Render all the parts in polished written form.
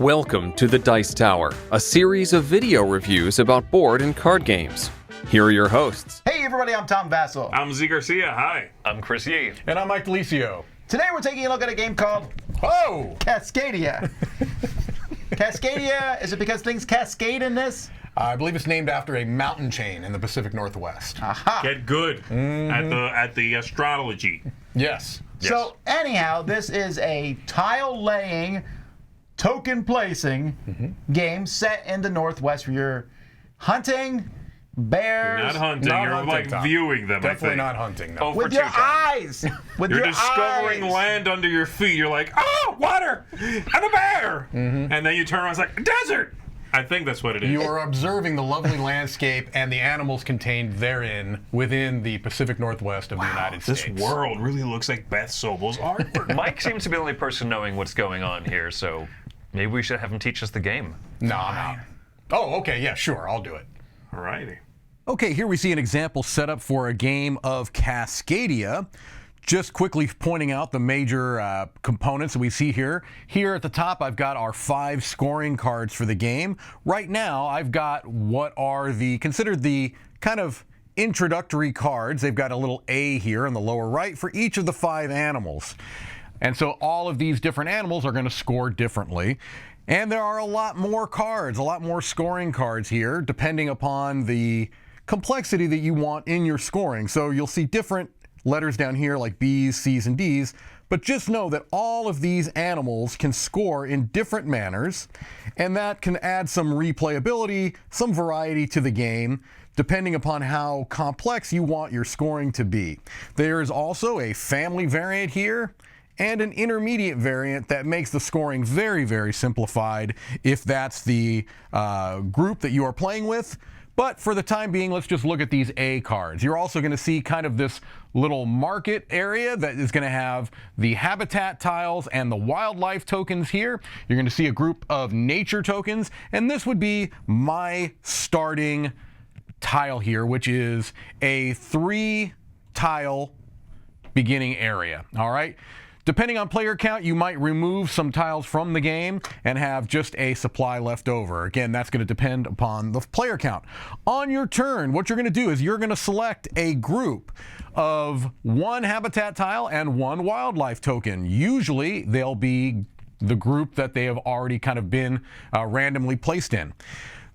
Welcome to the Dice Tower, a series of video reviews about board and card games. Here are your hosts. Hey everybody, I'm Tom Vassell. I'm Z Garcia, hi. I'm Chris Yee. And I'm Mike Delisio. Today we're taking a look at a game called Cascadia. Cascadia, is it because things cascade in this? I believe it's named after a mountain chain in the Pacific Northwest. Aha. Get good at the astrology. Yes. So anyhow, this is a tile laying, token placing game set in the Northwest where you're hunting bears. You're not hunting, you're like Tom. viewing them, Definitely I think. not hunting, no. Oh, with for your two, Tom. eyes. With You're your discovering eyes. land under your feet. You're like, oh, water, and a bear. And then you turn around, it's like, desert. I think that's what it is. You are observing the lovely landscape and the animals contained therein within the Pacific Northwest of the United This States. world really looks like Beth Sobel's artwork. Mike seems to be the only person knowing what's going on here, so maybe we should have him teach us the game. No, I'm out. Oh, okay, yeah, sure, I'll do it. Alrighty. Okay, here we see an example set up for a game of Cascadia. Just quickly pointing out the major components that we see here. Here at the top, I've got our 5 scoring cards for the game. Right now, I've got what are considered the kind of introductory cards. They've got a little A here in the lower right for each of the 5 animals. And so all of these different animals are going to score differently. And there are a lot more cards, a lot more scoring cards here, depending upon the complexity that you want in your scoring. So you'll see different letters down here like B's, C's, and D's, but just know that all of these animals can score in different manners, and that can add some replayability, some variety to the game, depending upon how complex you want your scoring to be. There is also a family variant here, and an intermediate variant that makes the scoring very, very simplified if that's the group that you are playing with. But for the time being, let's just look at these A cards. You're also going to see kind of this little market area that is going to have the habitat tiles and the wildlife tokens here. You're going to see a group of nature tokens, and this would be my starting tile here, which is a 3-tile beginning area. All right. Depending on player count, you might remove some tiles from the game and have just a supply left over. Again, that's going to depend upon the player count. On your turn, what you're going to do is you're going to select a group of 1 habitat tile and 1 wildlife token. Usually, they'll be the group that they have already kind of been randomly placed in.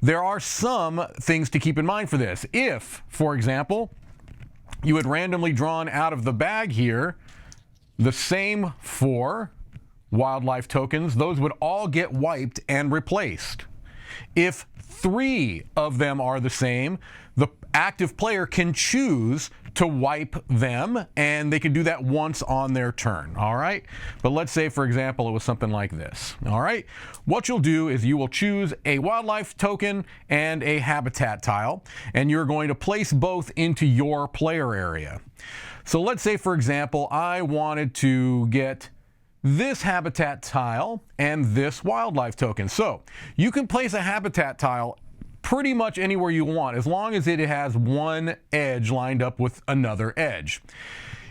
There are some things to keep in mind for this. If, for example, you had randomly drawn out of the bag here the same 4 wildlife tokens, those would all get wiped and replaced. If 3 of them are the same, the active player can choose to wipe them, and they can do that once on their turn, all right? But let's say, for example, it was something like this, all right? What you'll do is you will choose a wildlife token and a habitat tile, and you're going to place both into your player area. So let's say, for example, I wanted to get this habitat tile and this wildlife token. So you can place a habitat tile pretty much anywhere you want, as long as it has one edge lined up with another edge.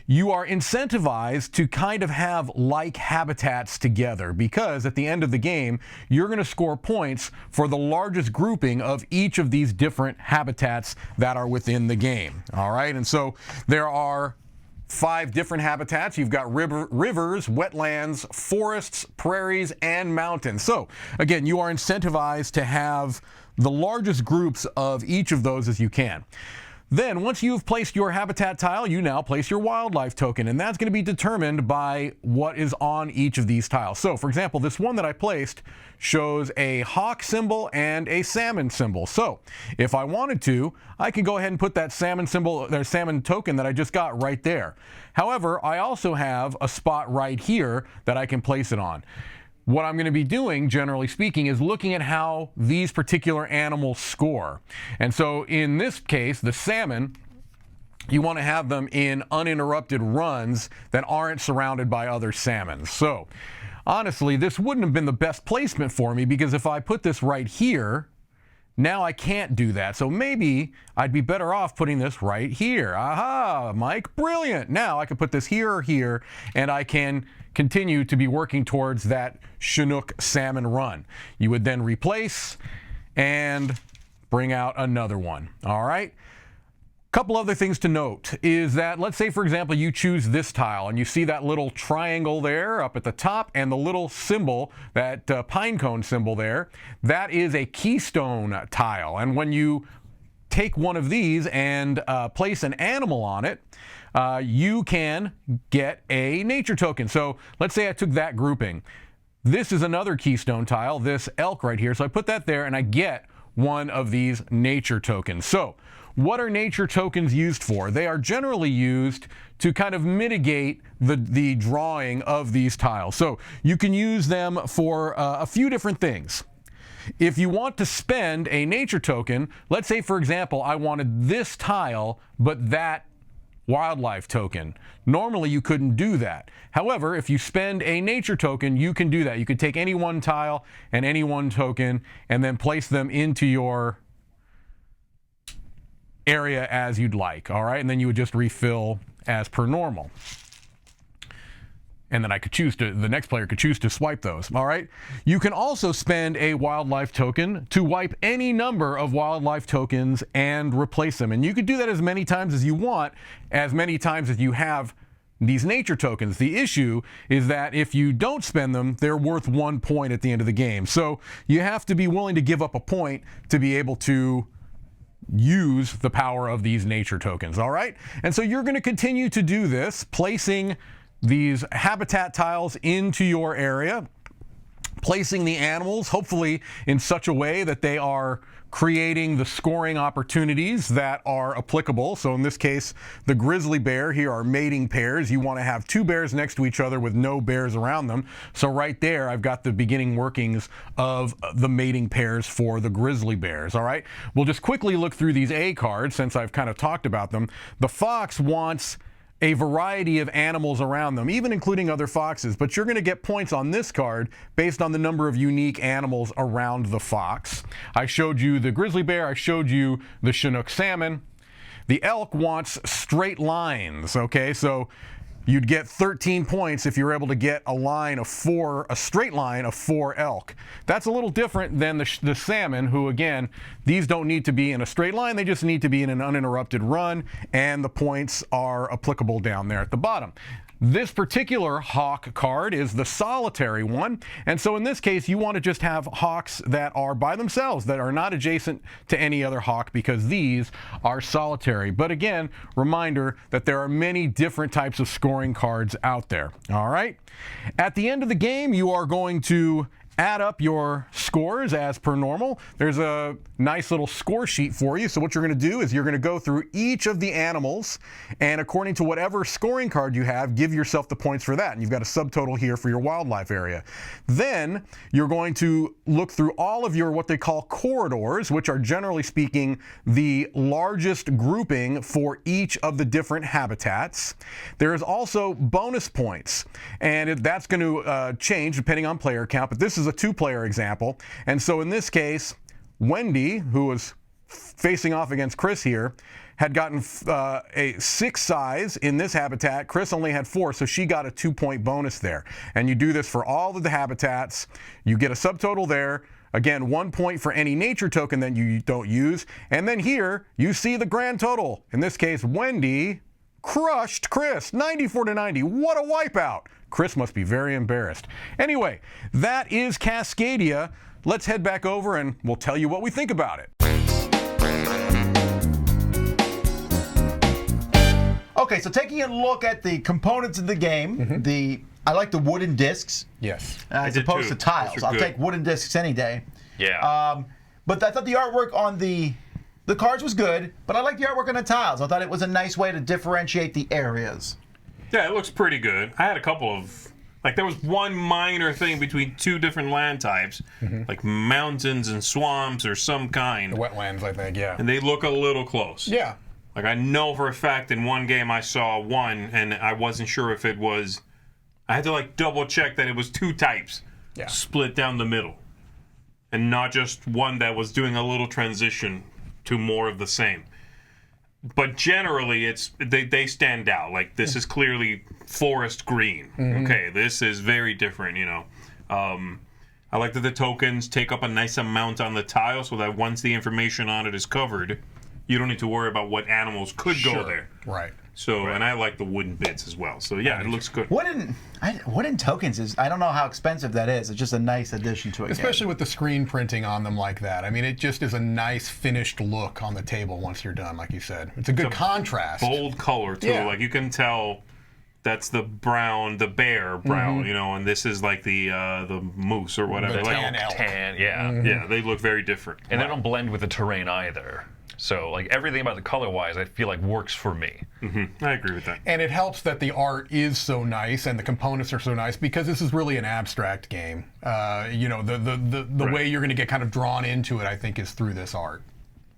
You are incentivized to kind of have like habitats together, because at the end of the game, you're going to score points for the largest grouping of each of these different habitats that are within the game. All right, and so there are 5 different habitats. You've got rivers, wetlands, forests, prairies, and mountains. So again, you are incentivized to have the largest groups of each of those as you can. Then, once you've placed your habitat tile, you now place your wildlife token, and that's going to be determined by what is on each of these tiles. So, for example, this one that I placed shows a hawk symbol and a salmon symbol. So, if I wanted to, I could go ahead and put that salmon symbol, or salmon token that I just got right there. However, I also have a spot right here that I can place it on. What I'm going to be doing, generally speaking, is looking at how these particular animals score. And so in this case, the salmon, you want to have them in uninterrupted runs that aren't surrounded by other salmon. So honestly, this wouldn't have been the best placement for me, because if I put this right here, Now I can't do that. So maybe I'd be better off putting this right here. Aha, Mike, brilliant. Now I can put this here or here, and I can continue to be working towards that Chinook salmon run. You would then replace and bring out another one. All right. Couple other things to note is that, let's say, for example, you choose this tile and you see that little triangle there up at the top and the little symbol, that pine cone symbol there. That is a keystone tile. And when you take one of these and place an animal on it, you can get a nature token. So let's say I took that grouping. This is another keystone tile, this elk right here. So I put that there and I get one of these nature tokens. So what are nature tokens used for? They are generally used to kind of mitigate the drawing of these tiles. So you can use them for a few different things. If you want to spend a nature token, let's say, for example, I wanted this tile, but that wildlife token. Normally you couldn't do that. However, if you spend a nature token, you can do that. You could take any one tile and any one token and then place them into your area as you'd like, all right? And then you would just refill as per normal. And then the next player could choose to swipe those, all right? You can also spend a wildlife token to wipe any number of wildlife tokens and replace them. And you could do that as many times as you want, as many times as you have these nature tokens. The issue is that if you don't spend them, they're worth 1 point at the end of the game. So you have to be willing to give up a point to be able to use the power of these nature tokens, all right? And so you're going to continue to do this, placing these habitat tiles into your area, placing the animals hopefully in such a way that they are creating the scoring opportunities that are applicable. So in this case, the grizzly bear, here are mating pairs. You want to have 2 bears next to each other with no bears around them. So right there, I've got the beginning workings of the mating pairs for the grizzly bears, all right? We'll just quickly look through these A cards since I've kind of talked about them. The fox wants a variety of animals around them, even including other foxes, but you're going to get points on this card based on the number of unique animals around the fox. I showed you the grizzly bear, I showed you the Chinook salmon. The elk wants straight lines, okay? So you'd get 13 points if you're able to get a straight line of 4 elk. That's a little different than the salmon, who, again, these don't need to be in a straight line, they just need to be in an uninterrupted run, and the points are applicable down there at the bottom. This particular hawk card is the solitary one, and so in this case you want to just have hawks that are by themselves, that are not adjacent to any other hawk, because these are solitary. But again, reminder that there are many different types of scoring cards out there. All right, at the end of the game you are going to add up your scores as per normal. There's a nice little score sheet for you. So what you're going to do is you're going to go through each of the animals, and according to whatever scoring card you have, give yourself the points for that. And you've got a subtotal here for your wildlife area. Then you're going to look through all of your what they call corridors, which are generally speaking the largest grouping for each of the different habitats. There is also bonus points, and that's going to change depending on player count, but this is a 2-player example. And so in this case, Wendy, who was facing off against Chris here, had gotten a 6 size in this habitat. Chris only had 4, so she got a 2-point bonus there. And you do this for all of the habitats. You get a subtotal there. Again, 1 point for any nature token that you don't use. And then here, you see the grand total. In this case, Wendy crushed Chris, 94-90. What a wipeout. Chris must be very embarrassed. Anyway, that is Cascadia. Let's head back over and we'll tell you what we think about it. Okay, so taking a look at the components of the game, I like the wooden discs. Yes. As opposed to tiles. I'll take wooden discs any day. Yeah. But I thought the artwork on the cards was good, but I like the artwork on the tiles. I thought it was a nice way to differentiate the areas. Yeah, it looks pretty good. I had a couple of, there was one minor thing between 2 different land types, like mountains and swamps or some kind. The wetlands, I think, yeah. And they look a little close. Yeah. I know for a fact in one game I saw one, and I wasn't sure if it was, I had to double check that it was 2 types split down the middle. and not just one that was doing a little transition to more of the same. But generally, they stand out. Like, this is clearly forest green. Okay, this is very different, you know. I like that the tokens take up a nice amount on the tile so that once the information on it is covered, you don't need to worry about what animals could go there. Right. So, and I like the wooden bits as well. So, yeah, it looks good. Wooden tokens is, I don't know how expensive that is. It's just a nice addition to a Especially game. with the screen printing on them like that. I mean, it just is a nice finished look on the table once you're done, like you said. It's a good contrast. Bold color, too. Yeah. Like, you can tell that's the brown, the bear brown, you know, and this is like the moose or whatever. The Like, tan elk. Tan, yeah. yeah, they look very different. And they don't blend with the terrain either. So, like, everything about the color-wise, I feel like works for me. I agree with that. And it helps that the art is so nice and the components are so nice because this is really an abstract game. You know, the way you're going to get kind of drawn into it, I think, is through this art.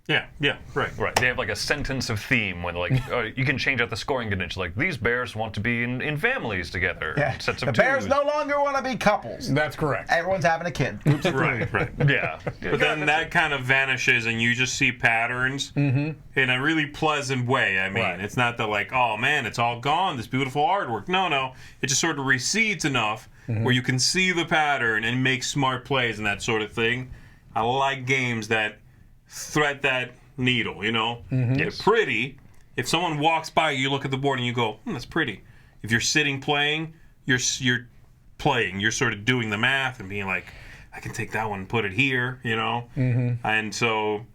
Yeah, right. Right. They have like a sentence of theme when like you can change out the scoring condition. Like these bears want to be in families together. Yeah. Sets The of bears twos. no longer want to be couples. That's correct. Everyone's having a kid. Right. Yeah. But then that kind of vanishes and you just see patterns in a really pleasant way. I mean, Right. it's not that like, oh man, it's all gone, this beautiful artwork. No. It just sort of recedes enough where you can see the pattern and make smart plays and that sort of thing. I like games that thread that needle, you know? They're pretty. If someone walks by, you look at the board and you go, that's pretty. If you're sitting playing, you're playing. You're sort of doing the math and being like, I can take that one and put it here, you know? And so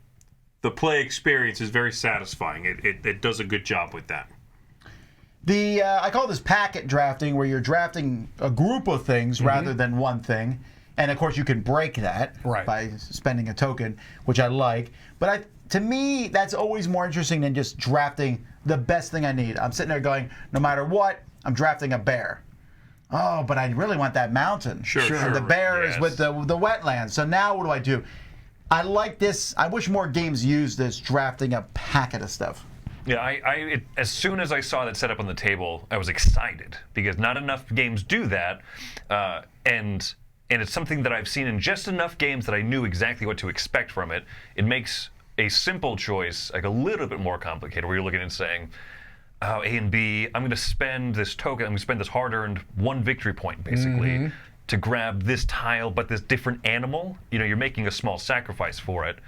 the play experience is very satisfying. It does a good job with that. I call this packet drafting, where you're drafting a group of things rather than one thing. And of course, you can break that by spending a token, which I like. But to me, that's always more interesting than just drafting the best thing I need. I'm sitting there going, no matter what, I'm drafting a bear. Oh, but I really want that mountain. Sure. And the bear is Yes. with the wetlands. So now what do? I like this. I wish more games used this drafting a packet of stuff. Yeah, as soon as I saw that set up on the table, I was excited because not enough games do that, and it's something that I've seen in just enough games that I knew exactly what to expect from it. It makes a simple choice like a little bit more complicated, where you're looking and saying, A and B, I'm going to spend this token, I'm going to spend this hard-earned one victory point, basically, to grab this tile, but this different animal. You know, you're making a small sacrifice for it,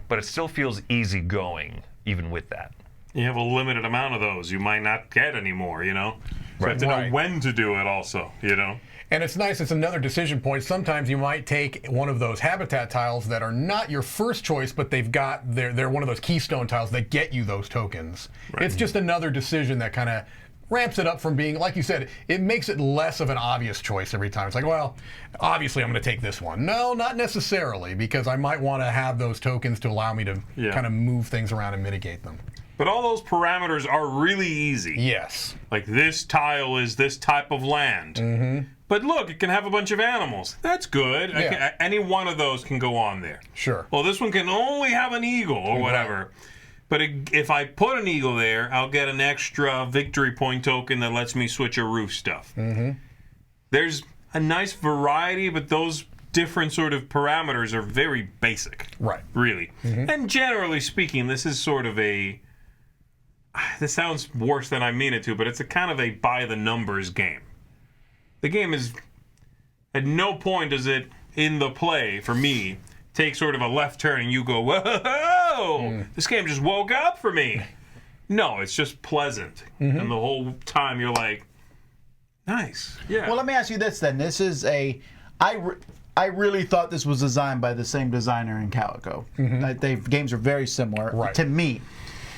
but it still feels easygoing, even with that. You have a limited amount of those. You might not get any more, you know? So you have to know Right. when to do it also, you know? And it's nice, it's another decision point. Sometimes you might take one of those habitat tiles that are not your first choice, but they're one of those keystone tiles that get you those tokens. It's just another decision that kind of ramps it up from being, like you said, it makes it less of an obvious choice every time. It's like, well, obviously I'm going to take this one. No, not necessarily, because I might want to have those tokens to allow me to kind of move things around and mitigate them. But all those parameters are really easy. Yes. Like this tile is this type of land. But look, it can have a bunch of animals. That's good. Yeah. Any one of those can go on there. Sure. Well, this one can only have an eagle or whatever. But if I put an eagle there, I'll get an extra victory point token that lets me switch a roof stuff. There's a nice variety, but those different sort of parameters are very basic. Right. Really. And generally speaking, this is sort of this sounds worse than I mean it to, but it's a kind of a by-the-numbers game. The game is, at no point does it, in the play, for me, take sort of a left turn and you go, whoa, this game just woke up for me. No, it's just pleasant. And the whole time you're like, nice. Yeah. Well, let me ask you this then. This is I really thought this was designed by the same designer in Calico. Games are very similar to me.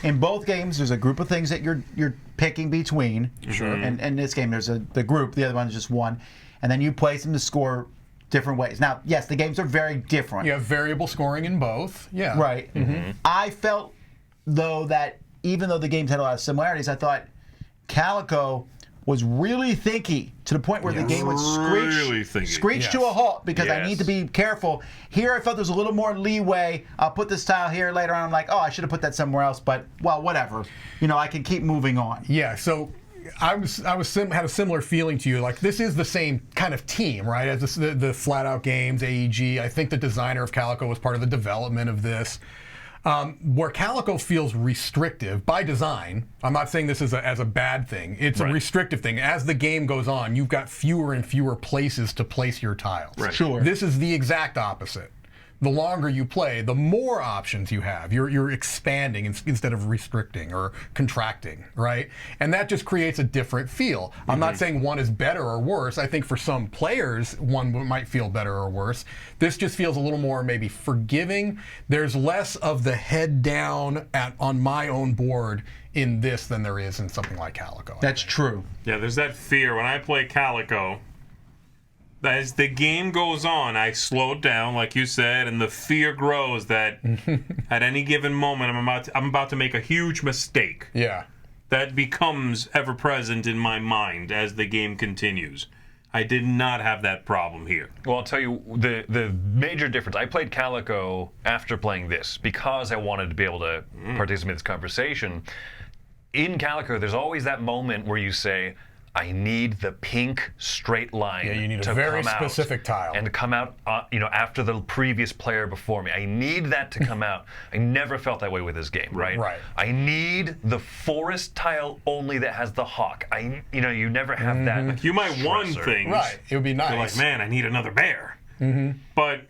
In both games, there's a group of things that you're picking between. Sure. And in this game, there's the group. The other one is just one, and then you place them to score different ways. Now, yes, the games are very different. You have variable scoring in both. Yeah. Right. I felt though that even though the games had a lot of similarities, I thought Calico was really thinky to the point where the game would Really thinky. screech to a halt because I Yes. need to be careful. Here I felt there's a little more leeway. I'll put this tile here later on. I'm like, oh, I should have put that somewhere else, but well, whatever. You know, I can keep moving on. Yeah, so had a similar feeling to you. Like, this is the same kind of team, right? As the Flat Out Games, AEG. I think the designer of Calico was part of the development of this. Where Calico feels restrictive by design, I'm not saying this is as a bad thing. It's a restrictive thing. As the game goes on, you've got fewer and fewer places to place your tiles. Right. Sure. This is the exact opposite. The longer you play, the more options you have. You're expanding instead of restricting or contracting, right? And that just creates a different feel. I'm not saying one is better or worse. I think for some players, one might feel better or worse. This just feels a little more maybe forgiving. There's less of the head down on my own board in this than there is in something like Calico. That's true. Yeah, there's that fear. When I play Calico, as the game goes on, I slow down, like you said, and the fear grows that at any given moment I'm about to make a huge mistake. Yeah. That becomes ever present in my mind as the game continues. I did not have that problem here. Well, I'll tell you the major difference. I played Calico after playing this because I wanted to be able to participate in this conversation. In Calico, there's always that moment where you say, I need the pink straight line. Yeah, you need to a very come specific out tile. and to come out, after the previous player before me. I need that to come out. I never felt that way with this game, right? Right. I need the forest tile only that has the hawk. You never have that. You might want stressor. things. Right. It would be nice. You're like, man, I need another bear. But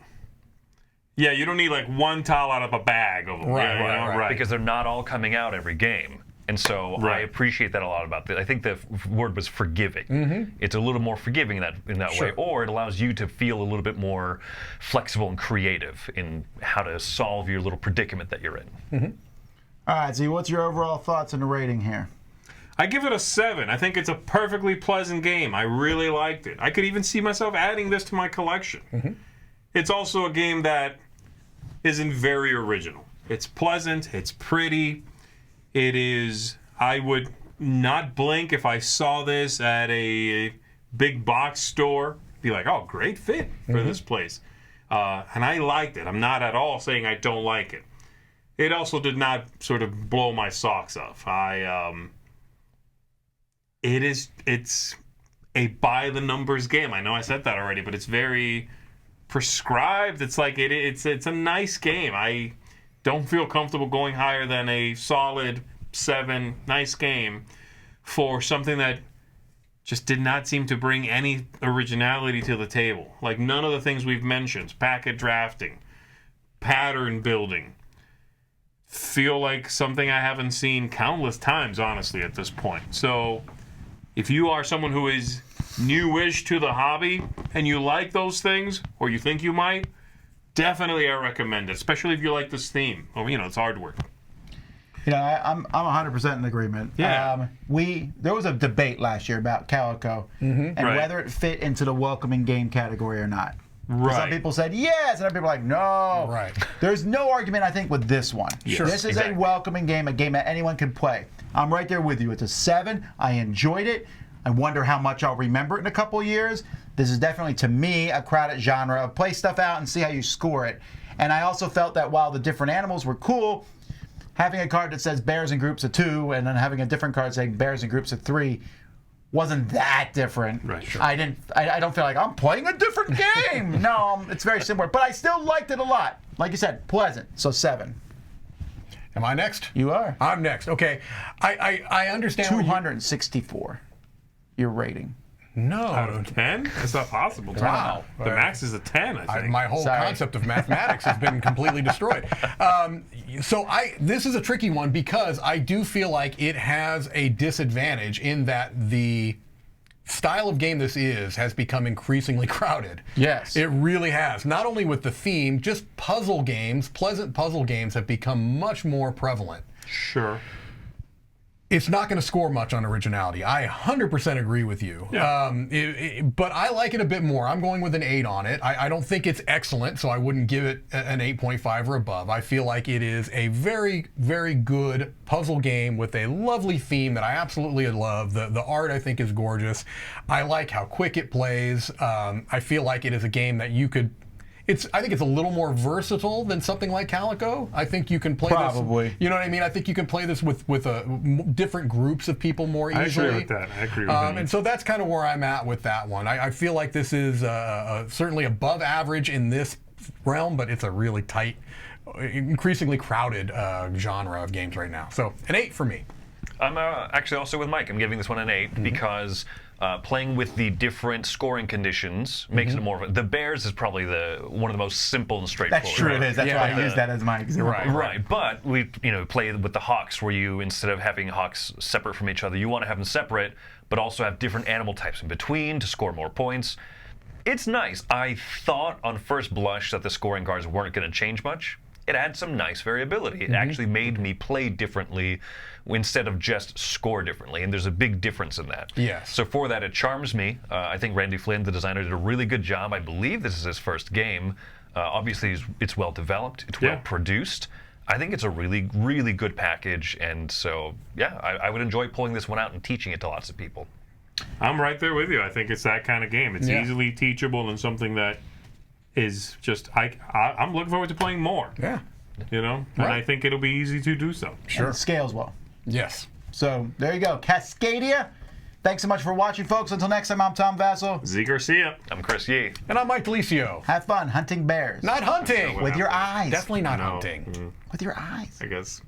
yeah, you don't need like one tile out of a bag of them. Right, right. Because they're not all coming out every game. And so I appreciate that a lot about this. I think the word was forgiving. It's a little more forgiving in that way, or it allows you to feel a little bit more flexible and creative in how to solve your little predicament that you're in. All right, Z, what's your overall thoughts on the rating here? I give it a 7. I think it's a perfectly pleasant game. I really liked it. I could even see myself adding this to my collection. It's also a game that isn't very original. It's pleasant. It's pretty. It is, I would not blink if I saw this at a big box store. Be like, oh, great fit for this place. And I liked it. I'm not at all saying I don't like it. It also did not sort of blow my socks off. It's a by the numbers game. I know I said that already, but it's very prescribed. It's like it's a nice game. I don't feel comfortable going higher than a solid 7. Nice game for something that just did not seem to bring any originality to the table. Like none of the things we've mentioned, packet drafting, pattern building, feel like something I haven't seen countless times, honestly, at this point. So if you are someone who is newish to the hobby and you like those things, or you think you might, definitely I recommend it, especially if you like this theme. Or, it's artwork. I'm 100% in agreement. Yeah. There was a debate last year about Calico and whether it fit into the welcoming game category or not. Right. Some people said yes, and other people were like, no. Right. There's no argument, I think, with this one. Sure. This is a welcoming game, a game that anyone can play. I'm right there with you. It's a 7. I enjoyed it. I wonder how much I'll remember it in a couple of years. This is definitely, to me, a crowded genre of play stuff out and see how you score it. And I also felt that while the different animals were cool, having a card that says bears in groups of 2 and then having a different card saying bears in groups of 3 wasn't that different. Right, sure. I don't feel like I'm playing a different game. No, it's very similar. But I still liked it a lot. Like you said, pleasant. So 7. Am I next? You are. I'm next. Okay. I understand. 264. Your rating. No. Out of 10? That's not possible. Wow. The max is a 10, I think. My whole concept of mathematics has been completely destroyed. This is a tricky one because I do feel like it has a disadvantage in that the style of game this has become increasingly crowded. Yes. It really has. Not only with the theme, just puzzle games, pleasant puzzle games have become much more prevalent. Sure. It's not going to score much on originality. I 100% agree with you. Yeah. But I like it a bit more. I'm going with an 8 on it. I don't think it's excellent, so I wouldn't give it an 8.5 or above. I feel like it is a very, very good puzzle game with a lovely theme that I absolutely love. The art, I think, is gorgeous. I like how quick it plays. I feel like it is a game that you could... I think it's a little more versatile than something like Calico. I think you can play this. You know what I mean? I think you can play this with different groups of people more easily. I agree with that. I agree with that. And so that's kind of where I'm at with that one. I feel like this is certainly above average in this realm, but it's a really tight, increasingly crowded genre of games right now. So an 8 for me. I'm actually also with Mike. I'm giving this one an 8 because playing with the different scoring conditions makes it more of a... The Bears is probably one of the most simple and straightforward. That's true, it is. That's why I use that as my example. Right. But we play with the Hawks, where you, instead of having Hawks separate from each other, you want to have them separate, but also have different animal types in between to score more points. It's nice. I thought on first blush that the scoring cards weren't going to change much. It had some nice variability. It actually made me play differently instead of just score differently, and there's a big difference in that. Yes. So for that, it charms me. I think Randy Flynn, the designer, did a really good job. I believe this is his first game. Obviously, it's well developed. It's well produced. I think it's a really, really good package, and so, yeah, I would enjoy pulling this one out and teaching it to lots of people. I'm right there with you. I think it's that kind of game. It's easily teachable and something that is just I'm looking forward to playing more. Yeah. And I think it'll be easy to do so. Sure. And it scales well. Yes. So there you go, Cascadia. Thanks so much for watching, folks. Until next time, I'm Tom Vassell. Z Garcia. I'm Chris Yee. And I'm Mike Delicio. Have fun hunting bears. Not hunting. With your eyes. Definitely not hunting. With your eyes. I guess.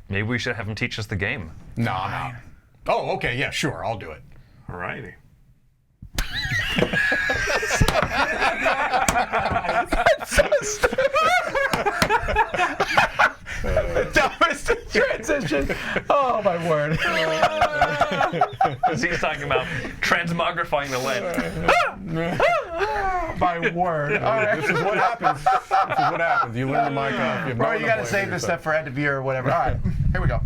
Maybe we should have him teach us the game. No. Oh, okay. Yeah, sure. I'll do it. All righty. The dumbest transition. Oh, my word. He's talking about transmogrifying the lead. My word. All right. This is what happens. This is what happens. You learn the mic off. Bro, you got to save this stuff for end of year or whatever. All right. Here we go.